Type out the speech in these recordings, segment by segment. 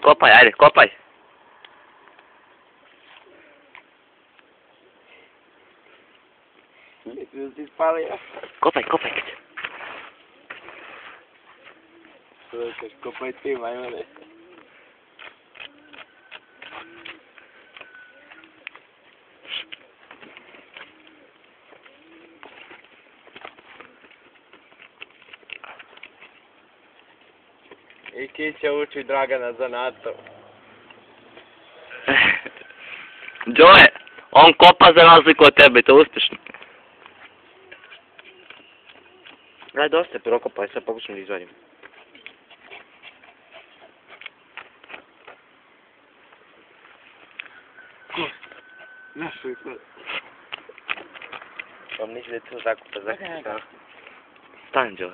Kopaj, ajde, kopaj. Mislim da si spalio. Kopaj. Što ćeš, kopaj ti, majmune. I Kića uči Dragana zanatom. Joe, on kopa za razliku od tebe, to je uspješno. Ajde, dosta je prokopaj, sad pokušam da izvadim. Našo je sad. Pa misli da je to zakupa, zakupa. Stani, Joe.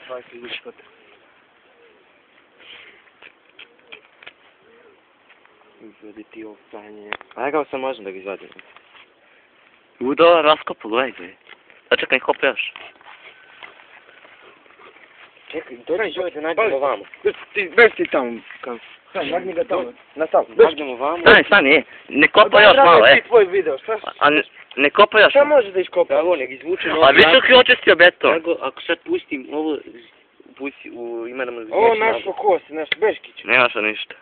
Svaki se izvuči kod. Izvodi ti ovo stanje. Ajde ga sam možem da ga izvadim. Udo, raskopu, gledaj. Sačekaj, hop još. Čekaj, dođi Joe da nađemo ovamo. Beš ti tamo. Magni ga tamo. Nastav. Nađemo ovamo. Stani, ne kopa još malo, Ti tvoj video, šta? A ne kopa još. Šta može da iskopa? Evo, nek izvuče novo. A više kako je očistio beton. Nego, ako sad pustim ovo, pusti u imenom... Ovo našo kosti, naš Beškić. Nema što ništa.